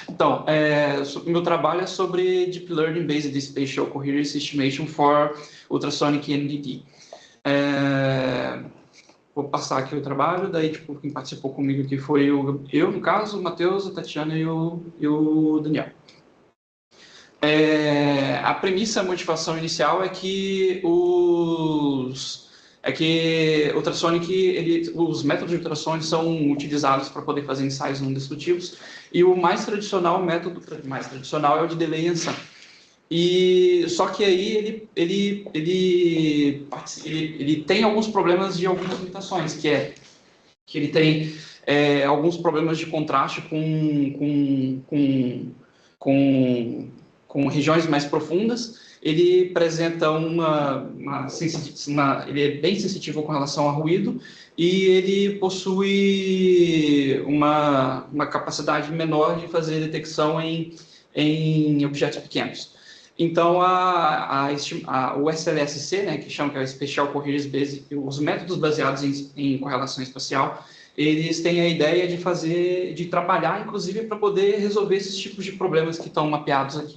Então, meu trabalho é sobre Deep Learning Based Spatial Coherence Estimation for Ultrasonic NDT. Vou passar aqui o trabalho, daí, tipo, quem participou comigo aqui foi eu, no caso, o Matheus, a Tatiana e o Daniel. A premissa, a motivação inicial é que os métodos de ultrassonic são utilizados para poder fazer ensaios não destrutivos, e o método mais tradicional é o de delay and sum. E só que aí ele tem alguns problemas de algumas limitações, que ele tem alguns problemas de contraste com regiões mais profundas. Ele apresenta ele é bem sensitivo com relação a ruído, e ele possui uma capacidade menor de fazer detecção em objetos pequenos. Então, o SLSC, né, que chama que é o Spatial Coherence Base, os métodos baseados em correlação espacial, eles têm a ideia de trabalhar, inclusive, para poder resolver esses tipos de problemas que estão mapeados aqui.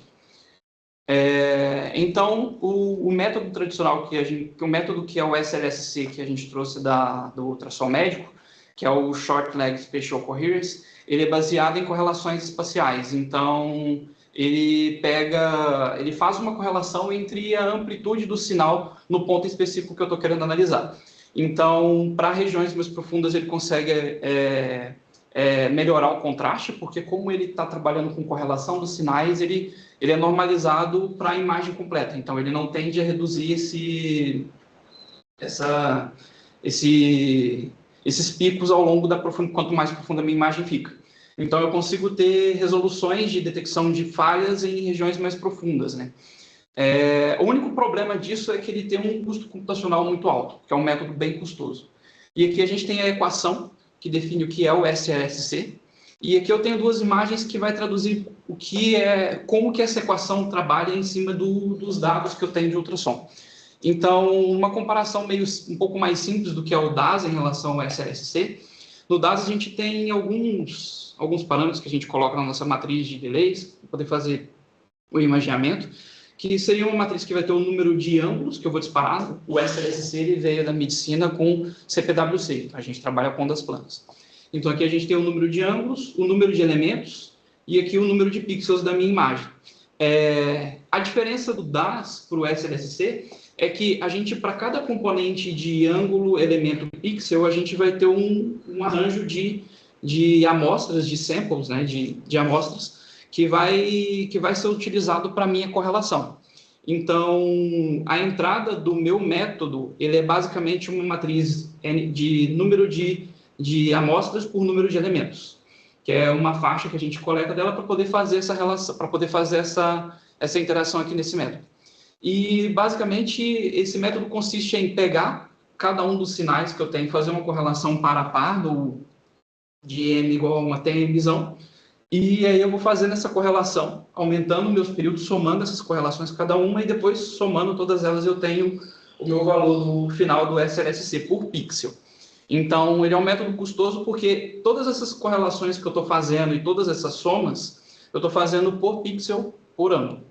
Então, o método tradicional o método que é o SLSC, que a gente trouxe do ultrassom médico, que é o Short Leg Spatial Coherence, ele é baseado em correlações espaciais. Então, ele faz uma correlação entre a amplitude do sinal no ponto específico que eu estou querendo analisar. Então, para regiões mais profundas, ele consegue melhorar o contraste, porque como ele está trabalhando com correlação dos sinais, ele é normalizado para a imagem completa. Então, ele não tende a reduzir esses picos ao longo quanto mais profunda a minha imagem fica. Então, eu consigo ter resoluções de detecção de falhas em regiões mais profundas, né? O único problema disso é que ele tem um custo computacional muito alto, que é um método bem custoso. E aqui a gente tem a equação que define o que é o SLSC, e aqui eu tenho duas imagens que vai traduzir como que essa equação trabalha em cima dos dados que eu tenho de ultrassom. Então, uma comparação um pouco mais simples do que é o DAS em relação ao SLSC. No DAS a gente tem alguns parâmetros que a gente coloca na nossa matriz de delays para poder fazer o imaginamento, que seria uma matriz que vai ter o número de ângulos que eu vou disparar. O SLSC ele veio da medicina com CPWC, a gente trabalha com ondas planas. Então aqui a gente tem o número de ângulos, o número de elementos e aqui o número de pixels da minha imagem. A diferença do DAS para o SLSC é que a gente, para cada componente de ângulo, elemento, pixel, a gente vai ter um arranjo de amostras, de samples, né, de amostras, que vai ser utilizado para a minha correlação. Então, a entrada do meu método, ele é basicamente uma matriz de número de amostras por número de elementos, que é uma faixa que a gente coleta dela para poder fazer essa relação, para poder fazer essa interação aqui nesse método. E, basicamente, esse método consiste em pegar cada um dos sinais que eu tenho, fazer uma correlação par a par, de M igual a 1 até Mzão, e aí eu vou fazendo essa correlação, aumentando meus períodos, somando essas correlações cada uma, e depois, somando todas elas, eu tenho o meu valor no final do SLSC por pixel. Então, ele é um método custoso porque todas essas correlações que eu estou fazendo e todas essas somas, eu estou fazendo por pixel por ano.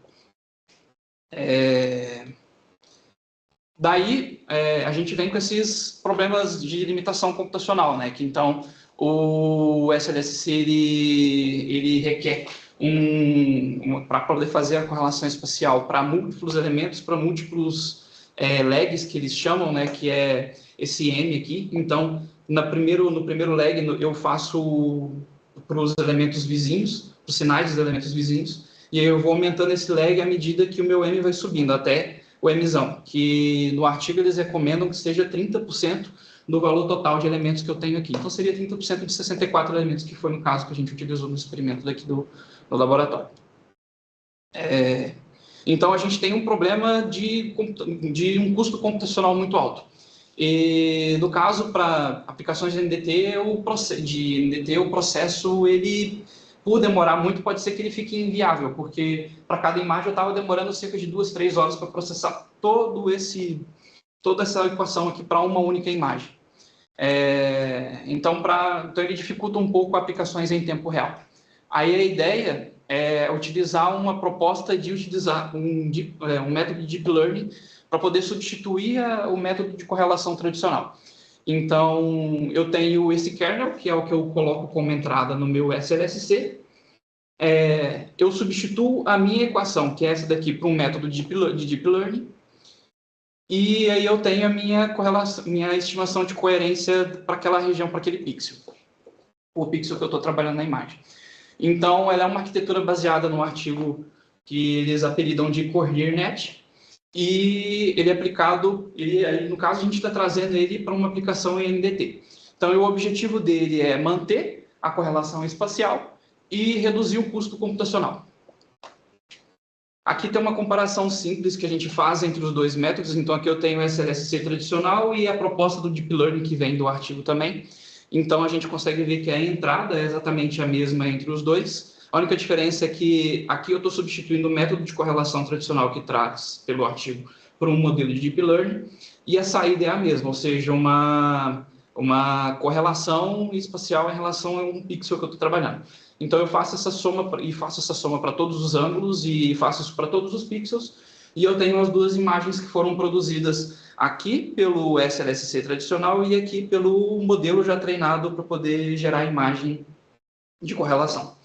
Daí, a gente vem com esses problemas de limitação computacional, né? Que, então, o SLSC ele requer para poder fazer a correlação espacial para múltiplos elementos, para múltiplos lags que eles chamam, né? Que é esse M aqui. Então, no primeiro lag eu faço para os elementos vizinhos, os sinais dos elementos vizinhos, e aí eu vou aumentando esse lag à medida que o meu M vai subindo, até o Mzão, que no artigo eles recomendam que seja 30% do valor total de elementos que eu tenho aqui. Então, seria 30% de 64 elementos, que foi no caso que a gente utilizou no experimento daqui no laboratório. Então, a gente tem um problema de um custo computacional muito alto. E, no caso, para aplicações de NDT, o processo, ele, por demorar muito, pode ser que ele fique inviável, porque para cada imagem eu estava demorando cerca de 2, 3 horas para processar toda essa equação aqui para uma única imagem. Então ele dificulta um pouco aplicações em tempo real. Aí a ideia é utilizar uma proposta de utilizar um método de Deep Learning para poder substituir o método de correlação tradicional. Então, eu tenho esse kernel, que é o que eu coloco como entrada no meu SLSC. Eu substituo a minha equação, que é essa daqui, para um método de Deep Learning. E aí eu tenho a minha estimação de coerência para aquela região, para aquele pixel. O pixel que eu estou trabalhando na imagem. Então, ela é uma arquitetura baseada no artigo que eles apelidam de CoherNet, e ele é aplicado, no caso, a gente está trazendo ele para uma aplicação em NDT. Então, o objetivo dele é manter a correlação espacial e reduzir o custo computacional. Aqui tem uma comparação simples que a gente faz entre os dois métodos. Então, aqui eu tenho o SLSC tradicional e a proposta do Deep Learning que vem do artigo também. Então, a gente consegue ver que a entrada é exatamente a mesma entre os dois. A única diferença é que aqui eu estou substituindo o método de correlação tradicional que traz pelo artigo por um modelo de Deep Learning, e a saída é a mesma, ou seja, uma correlação espacial em relação a um pixel que eu estou trabalhando. Então, eu faço essa soma para todos os ângulos e faço isso para todos os pixels, e eu tenho as duas imagens que foram produzidas aqui pelo SLSC tradicional e aqui pelo modelo já treinado para poder gerar a imagem de correlação.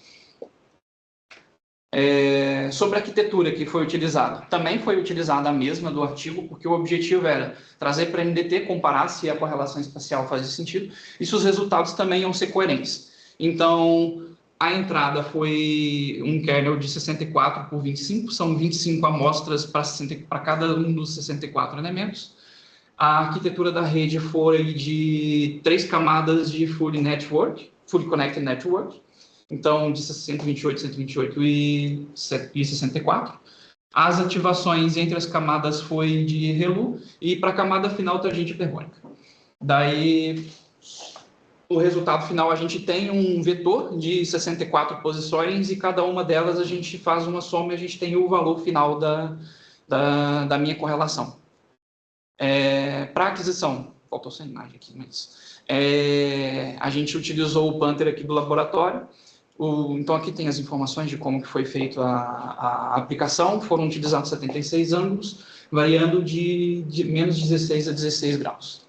Sobre a arquitetura que foi utilizada, também foi utilizada a mesma do artigo, porque o objetivo era trazer para a NDT, comparar se a correlação espacial fazia sentido, e se os resultados também iam ser coerentes. Então, a entrada foi um kernel de 64 por 25, são 25 amostras para cada um dos 64 elementos. A arquitetura da rede foi de 3 camadas de Fully Connected Network, então de 128, 128 e 64. As ativações entre as camadas foi de ReLU, e para a camada final tangente hiperbólica. Daí, o resultado final, a gente tem um vetor de 64 posições, e cada uma delas a gente faz uma soma e a gente tem o valor final da minha correlação. Para aquisição, faltou essa imagem aqui, mas a gente utilizou o Panther aqui do laboratório. Então, aqui tem as informações de como que foi feita a aplicação. Foram utilizados 76 ângulos, variando de menos 16 a 16 graus.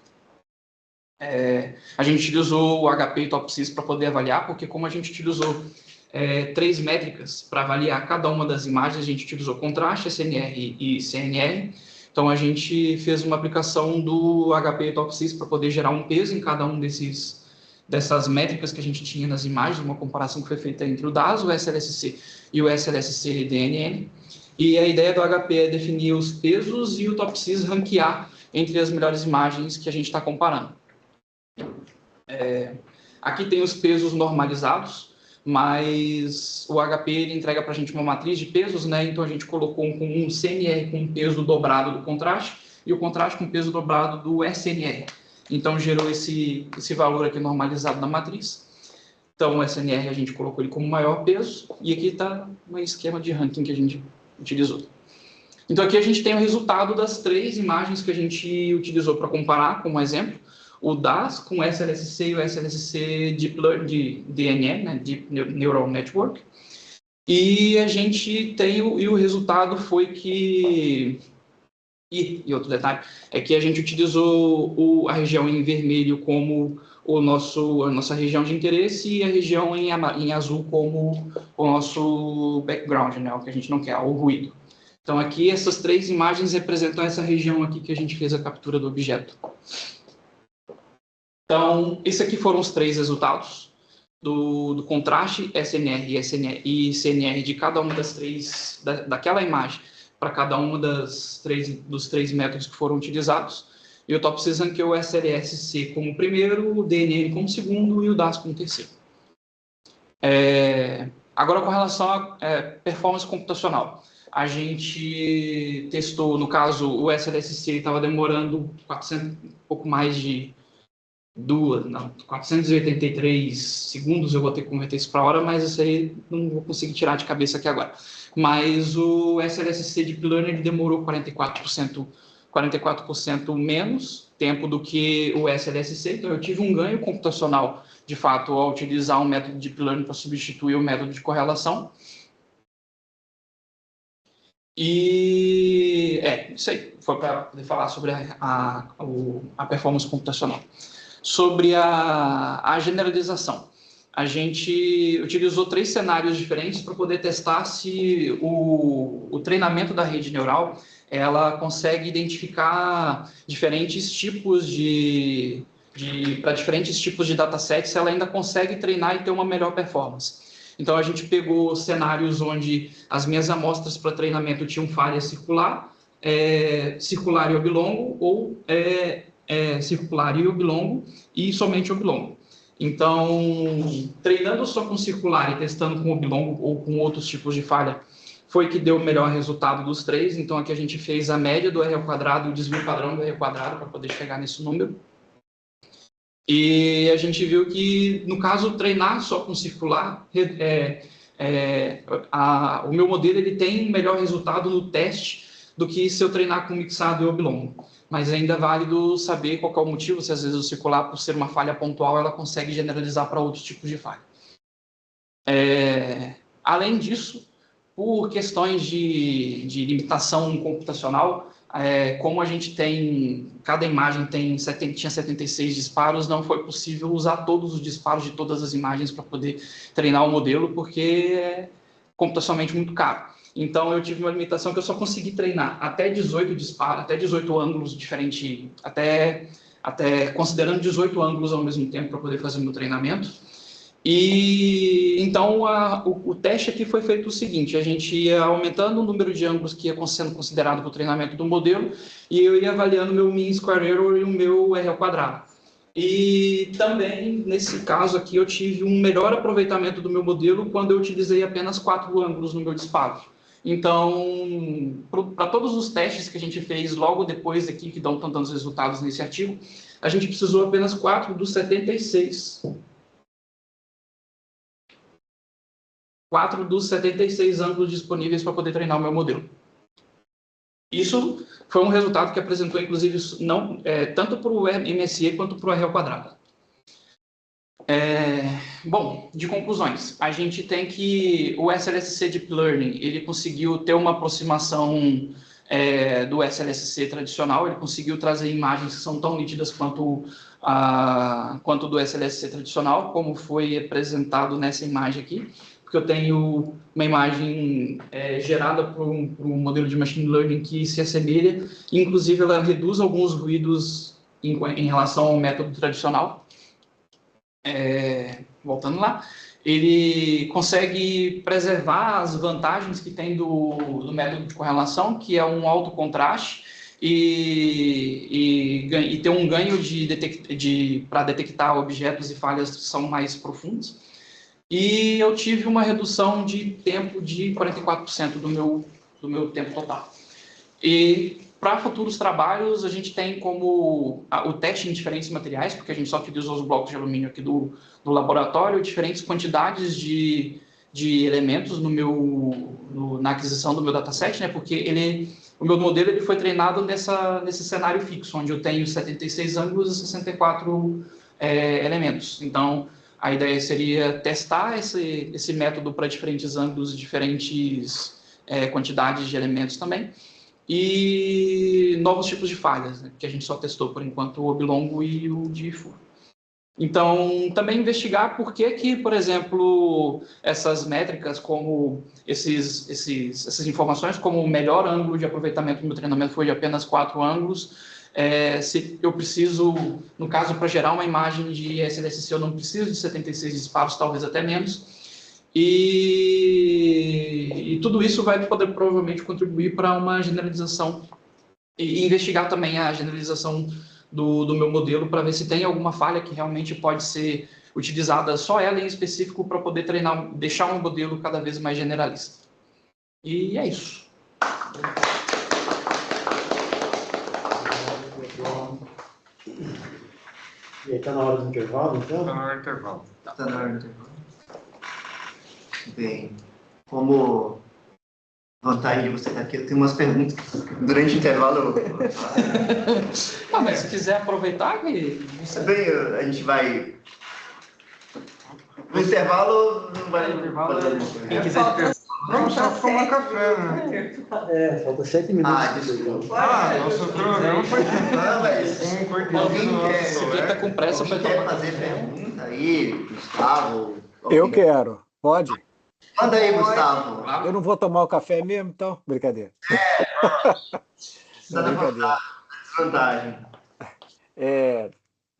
A gente utilizou o HP e o TopSys para poder avaliar, porque como a gente utilizou 3 métricas para avaliar cada uma das imagens, a gente utilizou contraste, SNR e CNR. Então, a gente fez uma aplicação do HP e TopSys para poder gerar um peso em cada um dessas métricas que a gente tinha nas imagens, uma comparação que foi feita entre o DAS, o SLSC e o SLSC DNN. E a ideia do HP é definir os pesos e o TopSys ranquear entre as melhores imagens que a gente está comparando. Aqui tem os pesos normalizados, mas o HP ele entrega para a gente uma matriz de pesos, né? Então a gente colocou um CNR com peso dobrado do contraste e o contraste com peso dobrado do SNR. Então gerou esse valor aqui normalizado na matriz. Então o SNR a gente colocou ele como maior peso, e aqui está um esquema de ranking que a gente utilizou. Então aqui a gente tem o resultado das 3 imagens que a gente utilizou para comparar, como exemplo. O DAS com o SLSC e o SLSC Deep Learning de DNN, né, Deep Neural Network. E a gente tem o resultado foi que... E outro detalhe é que a gente utilizou a região em vermelho como a nossa região de interesse, e a região em azul como o nosso background, né, o que a gente não quer, o ruído. Então aqui essas 3 imagens representam essa região aqui que a gente fez a captura do objeto. Então, esses aqui foram os 3 resultados do contraste, SNR e CNR de cada uma das 3, daquela imagem, para cada uma dos 3 métodos que foram utilizados. E o TopSys ranqueou o SLSC como primeiro, o DNN como segundo e o DAS como terceiro. Agora, com relação à performance computacional. A gente testou, no caso, o SLSC estava demorando 400, um pouco mais de 483 segundos, eu vou ter que converter isso para hora, mas isso aí não vou conseguir tirar de cabeça aqui agora. Mas o SLSC Deep Learning demorou 44% menos tempo do que o SLSC, então eu tive um ganho computacional, de fato, ao utilizar um método de Deep Learning para substituir o método de correlação. E isso aí, foi para poder falar sobre a performance computacional. Sobre a generalização. A gente utilizou 3 cenários diferentes para poder testar se o treinamento da rede neural ela consegue identificar diferentes tipos para diferentes tipos de datasets, ela ainda consegue treinar e ter uma melhor performance. Então, a gente pegou cenários onde as minhas amostras para treinamento tinham falha circular, circular e oblongo, ou circular e oblongo, e somente oblongo. Então, treinando só com circular e testando com oblongo ou com outros tipos de falha, foi que deu o melhor resultado dos 3. Então, aqui a gente fez a média do R ao quadrado e o desvio padrão do R ao quadrado para poder chegar nesse número. E a gente viu que, no caso, treinar só com circular, o meu modelo ele tem um melhor resultado no teste do que se eu treinar com mixado e oblongo. Mas ainda é válido saber qual é o motivo, se às vezes o circular, por ser uma falha pontual, ela consegue generalizar para outros tipos de falha. Além disso, por questões de limitação computacional, como a gente tem, cada imagem tinha 76 disparos, não foi possível usar todos os disparos de todas as imagens para poder treinar o modelo, porque é computacionalmente muito caro. Então, eu tive uma limitação que eu só consegui treinar até 18 disparos, até 18 ângulos diferentes, até considerando 18 ângulos ao mesmo tempo para poder fazer o meu treinamento. E então o teste aqui foi feito o seguinte: a gente ia aumentando o número de ângulos que ia sendo considerado para o treinamento do modelo, e eu ia avaliando o meu mean square error e o meu R ao quadrado. E também, nesse caso aqui, eu tive um melhor aproveitamento do meu modelo quando eu utilizei apenas 4 ângulos no meu disparo. Então, para todos os testes que a gente fez logo depois aqui, que estão dando os resultados nesse artigo, a gente precisou apenas 4 dos 76. 4 dos 76 ângulos disponíveis para poder treinar o meu modelo. Isso foi um resultado que apresentou, inclusive, tanto para o MSE quanto para o R ao quadrado. Bom, de conclusões, a gente tem que o SLSC Deep Learning, ele conseguiu ter uma aproximação do SLSC tradicional, ele conseguiu trazer imagens que são tão nítidas quanto do SLSC tradicional, como foi apresentado nessa imagem aqui, porque eu tenho uma imagem gerada por um modelo de machine learning que se assemelha, e inclusive ela reduz alguns ruídos em relação ao método tradicional. Voltando lá, ele consegue preservar as vantagens que tem do método de correlação, que é um alto contraste, e ter um ganho para detectar objetos e falhas que são mais profundos. E eu tive uma redução de tempo de 44% do meu tempo total. E para futuros trabalhos, a gente tem como o teste em diferentes materiais, porque a gente só utilizou os blocos de alumínio aqui do laboratório, diferentes quantidades de elementos na aquisição do meu dataset, né? Porque o meu modelo ele foi treinado nesse cenário fixo, onde eu tenho 76 ângulos e 64 elementos. Então, a ideia seria testar esse método para diferentes ângulos e diferentes quantidades de elementos também. E novos tipos de falhas, né, que a gente só testou, por enquanto, o oblongo e o de furo. Então, também investigar por que, por exemplo, essas métricas, como essas informações, como o melhor ângulo de aproveitamento do meu treinamento foi de apenas 4 ângulos, se eu preciso, no caso, para gerar uma imagem de SLSC, eu não preciso de 76 disparos, talvez até menos. E tudo isso vai poder provavelmente contribuir para uma generalização e investigar também a generalização do meu modelo para ver se tem alguma falha que realmente pode ser utilizada só ela em específico para poder treinar, deixar um modelo cada vez mais generalista. E é isso. E aí, está na hora do intervalo, então? Está na hora do intervalo. Está na hora do intervalo. Bem, como Vontade de você estar aqui. Eu tenho umas perguntas durante o intervalo. Mas se quiser aproveitar, que Bem, a gente vai. No intervalo, não vai. quem quiser de pergunta. Vamos só tomar café, né? Falta 7 minutos. Desculpa. Nosso programa foi Não, mas alguém Quem tá com pressa alguém vai quer tomar. fazer pergunta aí, Gustavo? Eu Alguém? quero. Pode? Manda aí, Gustavo. Eu não vou tomar o café mesmo, então? Brincadeira. Está na Brincadeira. vantagem.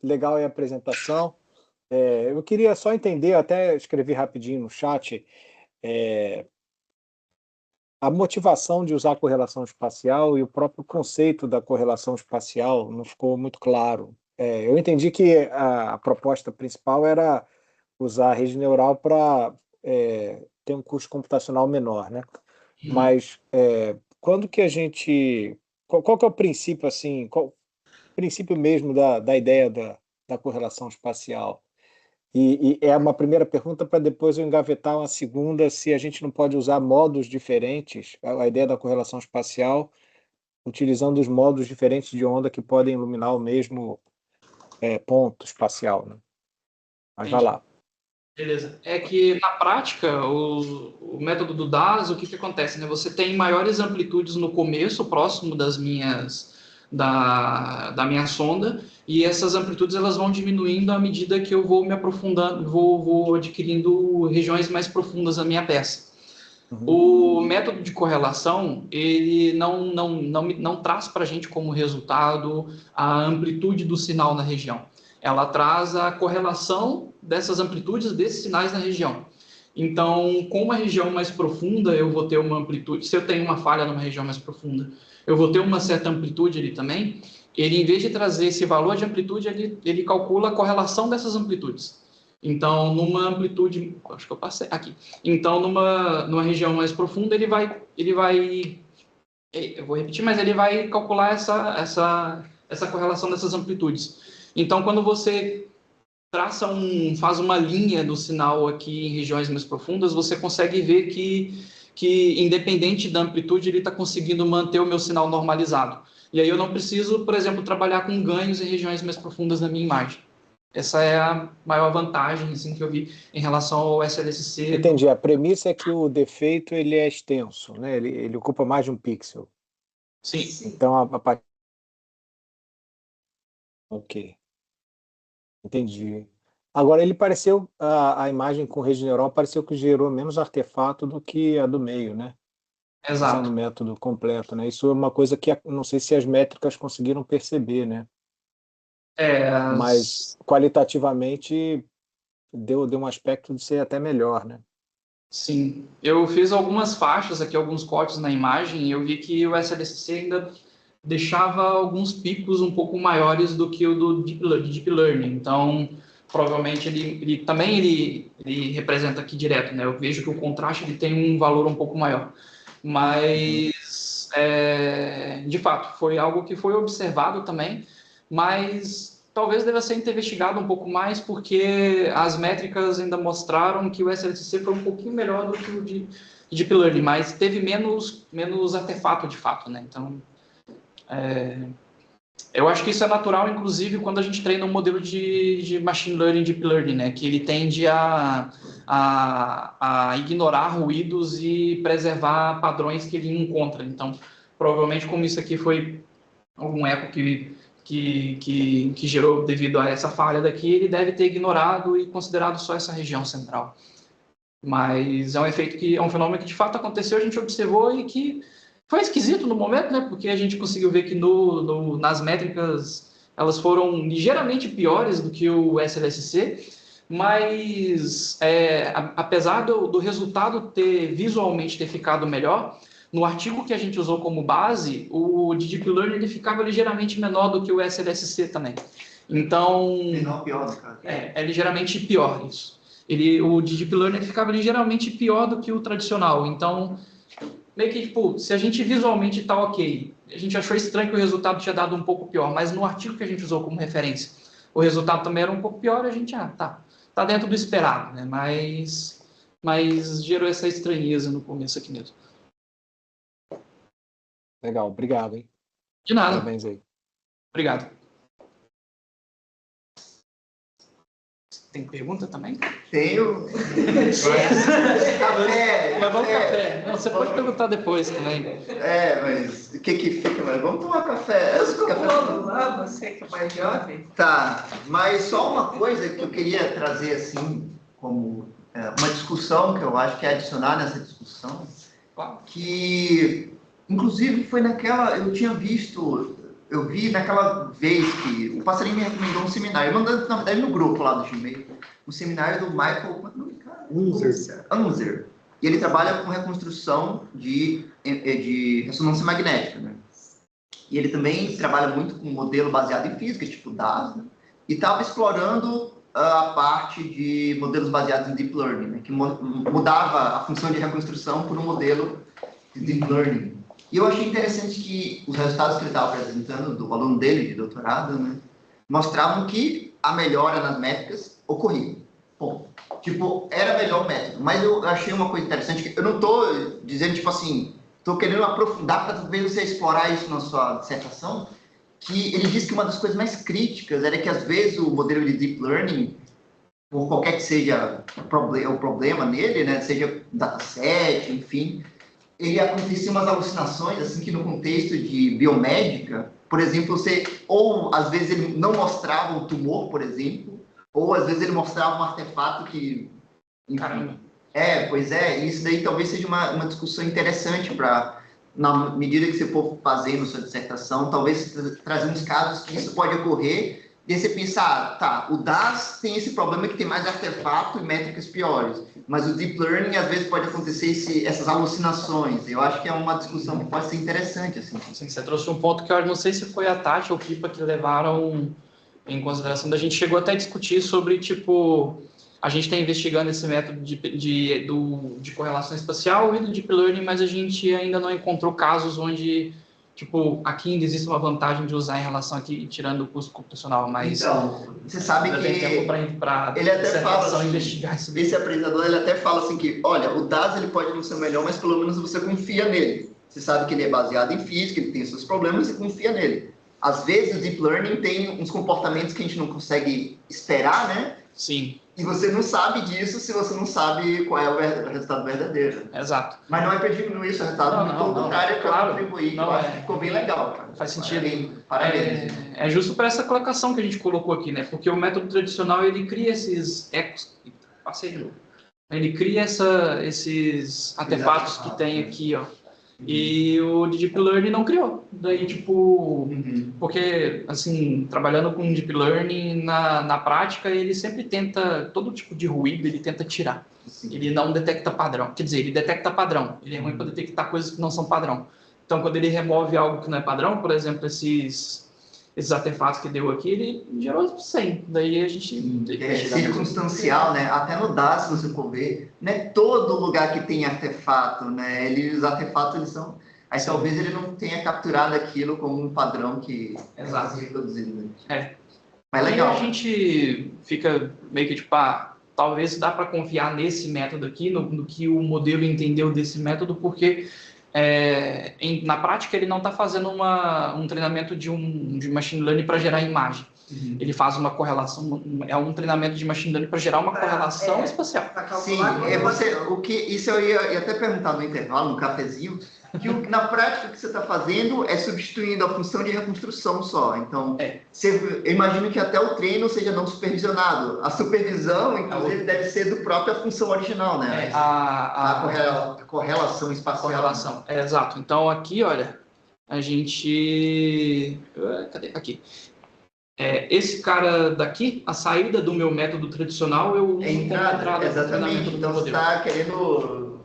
Legal aí a apresentação. Eu queria só entender, até escrevi rapidinho no chat, a motivação de usar a correlação espacial e o próprio conceito da correlação espacial não ficou muito claro. Eu entendi que a proposta principal era usar a rede neural para ter um custo computacional menor, né? Mas quando que a gente... Qual que é o princípio, assim, qual o princípio mesmo da ideia da correlação espacial? E é uma primeira pergunta para depois eu engavetar uma segunda, se a gente não pode usar modos diferentes, a ideia da correlação espacial, utilizando os modos diferentes de onda que podem iluminar o mesmo ponto espacial, né? Mas vai lá. Beleza. É que, na prática, o método do DAS, o que acontece, né? Você tem maiores amplitudes no começo, próximo da minha sonda, e essas amplitudes elas vão diminuindo à medida que eu vou me aprofundando, vou adquirindo regiões mais profundas da minha peça. O método de correlação, ele não traz para a gente como resultado a amplitude do sinal na região. Ela traz a correlação dessas amplitudes desses sinais na região. Então, com uma região mais profunda, eu vou ter uma amplitude. Se eu tenho uma falha numa região mais profunda, eu vou ter uma certa amplitude ali também. Ele, em vez de trazer esse valor de amplitude, ele calcula a correlação dessas amplitudes. Então, numa amplitude, acho que eu passei aqui. Então, numa região mais profunda, ele vai, eu vou repetir, mas ele vai calcular essa correlação dessas amplitudes. Então, quando você faz uma linha do sinal aqui em regiões mais profundas, você consegue ver que independente da amplitude, ele está conseguindo manter o meu sinal normalizado. E aí eu não preciso, por exemplo, trabalhar com ganhos em regiões mais profundas na minha imagem. Essa é a maior vantagem assim, que eu vi em relação ao SLSC. Entendi. A premissa é que o defeito ele é extenso, né? Ele ocupa mais de um pixel. Sim. Então, Ok. Entendi. Agora, ele pareceu, a imagem com rede neural pareceu que gerou menos artefato do que a do meio, né? Usando o Exato. método completo, né? Isso é uma coisa que não sei se as métricas conseguiram perceber, né? Mas qualitativamente deu um aspecto de ser até melhor, né? Sim, eu fiz algumas faixas aqui, alguns cortes na imagem, e eu vi que o SLSC ainda deixava alguns picos um pouco maiores do que o do Deep Learning. Então, provavelmente ele representa aqui direto, né? Eu vejo que o contraste ele tem um valor um pouco maior. Mas, de fato, foi algo que foi observado também, mas talvez deva ser investigado um pouco mais, porque as métricas ainda mostraram que o SLSC foi um pouquinho melhor do que o de Deep Learning, mas teve menos artefato de fato, né? Então, eu acho que isso é natural, inclusive, quando a gente treina um modelo de Machine Learning, Deep Learning, né? Que ele tende a ignorar ruídos e preservar padrões que ele encontra. Então, provavelmente, como isso aqui foi algum eco que gerou devido a essa falha daqui, ele deve ter ignorado e considerado só essa região central. Mas é um é um fenômeno que de fato aconteceu, a gente observou e que foi esquisito no momento, né? Porque a gente conseguiu ver que nas métricas elas foram ligeiramente piores do que o SLSC, mas apesar do resultado visualmente ter ficado melhor, no artigo que a gente usou como base, o de Deep Learning ele ficava ligeiramente menor do que o SLSC também. Então, Menor, pior, no caso. é ligeiramente pior isso. O de Deep Learning ficava ligeiramente pior do que o tradicional. Então, meio que, tipo, se a gente visualmente está ok, a gente achou estranho que o resultado tinha dado um pouco pior, mas no artigo que a gente usou como referência, o resultado também era um pouco pior, a gente, tá dentro do esperado, né? Mas gerou essa estranheza no começo aqui mesmo. Legal, obrigado, hein? De nada. Parabéns aí. Obrigado. Tem pergunta também? Tenho. Café. Mas vamos café. Não, você pode perguntar depois também. Mas o que fica? Mas vamos tomar café. Lá, você que é mais jovem. Tá, mas só uma coisa que eu queria trazer assim, como uma discussão que eu acho que é adicionar nessa discussão, que inclusive foi naquela, eu vi naquela vez que o Passarinho me recomendou um seminário, mandando na verdade no grupo lá do Gmail, um seminário do Michael, como é o nome, cara? Unzer. E ele trabalha com reconstrução de ressonância magnética, né? E ele também trabalha muito com modelo baseado em física, tipo DAS, né? E estava explorando a parte de modelos baseados em Deep Learning, né? Que mudava a função de reconstrução por um modelo de Deep Learning. E eu achei interessante que os resultados que ele estava apresentando, do aluno dele de doutorado, né? Mostravam que a melhora nas métricas ocorria. Bom, tipo, era melhor o método. Mas eu achei uma coisa interessante, que eu não estou dizendo, tipo assim, estou querendo aprofundar para talvez você explorar isso na sua dissertação, que ele disse que uma das coisas mais críticas era que, às vezes, o modelo de Deep Learning, por qualquer que seja o problema nele, né, seja dataset, enfim, ele acontecia umas alucinações, assim, que no contexto de biomédica, por exemplo, ou às vezes ele não mostrava o tumor, por exemplo, ou às vezes ele mostrava um artefato que... Enfim, Caramba. Pois é, isso daí talvez seja uma discussão interessante para, na medida que você for fazendo sua dissertação, talvez trazer uns casos que isso pode ocorrer, e aí você pensar, tá, o DAS tem esse problema que tem mais artefato e métricas piores, mas o Deep Learning às vezes pode acontecer essas alucinações. Eu acho que é uma discussão que pode ser interessante, assim. Sim, você trouxe um ponto que eu não sei se foi a Tati ou o Pipa que levaram em consideração. A gente chegou até a discutir sobre, tipo, a gente está investigando esse método de correlação espacial e do Deep Learning, mas a gente ainda não encontrou casos onde, tipo, aqui ainda existe uma vantagem de usar em relação aqui, tirando o custo computacional, mas... Então, você sabe que tem tempo para ele até fala assim, investigar isso. esse apresentador, ele até fala assim que, olha, o DAS ele pode não ser o melhor, mas pelo menos você confia nele. Você sabe que ele é baseado em física, ele tem seus problemas e confia nele. Às vezes o Deep Learning tem uns comportamentos que a gente não consegue esperar, né? Sim. E você não sabe disso se você não sabe qual é o resultado verdadeiro. Exato. Mas não é pedindo isso, o resultado muito contrário é para contribuir, não, eu acho que ficou bem legal, cara. Faz sentido. Parabéns. É justo para essa colocação que a gente colocou aqui, né? Porque o método tradicional, ele cria esses ecos... Passei de novo. Ele cria esses artefatos que tem aqui, ó. E o Deep Learning não criou. Daí, tipo... Porque, assim, trabalhando com Deep Learning, na prática, ele sempre tenta... Todo tipo de ruído, ele tenta tirar. Sim. Ele não detecta padrão. Quer dizer, ele detecta padrão. Ele é ruim para detectar coisas que não são padrão. Então, quando ele remove algo que não é padrão, por exemplo, esses artefatos que deu aqui, ele gerou 100. Daí a gente... É circunstancial, né? Até no DAS, se você for ver, não é todo lugar que tem artefato, né? Os artefatos, eles são... Aí talvez ele não tenha capturado aquilo como um padrão que é reproduzido. Né? Mas legal. Aí a gente fica meio que tipo, talvez dá para confiar nesse método aqui, no que o modelo entendeu desse método, porque... na prática ele não está fazendo um treinamento de machine learning para gerar imagem. Ele faz uma correlação, é um treinamento de machine learning para gerar uma correlação espacial. Sim, isso eu ia até perguntar no intervalo, no cafezinho, que na prática o que você está fazendo é substituindo a função de reconstrução só. Então, eu imagino que até o treino seja não supervisionado. A supervisão, inclusive, deve ser do própria função original, né? A correlação espacial. Correlação, exato. Então, aqui, olha, a gente... Cadê? Aqui. Esse cara daqui, a saída do meu método tradicional, eu uso como entrada. Exatamente. Então, você está querendo...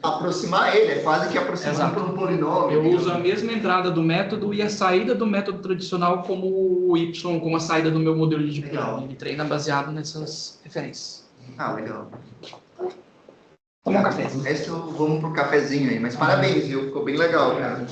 aproximar ele, é quase que aproximando por um polinômio. Eu uso a mesma entrada do método e a saída do método tradicional como o Y, como a saída do meu modelo de Deep Learning. Ele treina baseado nessas referências. Legal. Toma um café. Vamos pro cafezinho aí, mas parabéns, viu? Ficou bem legal, cara.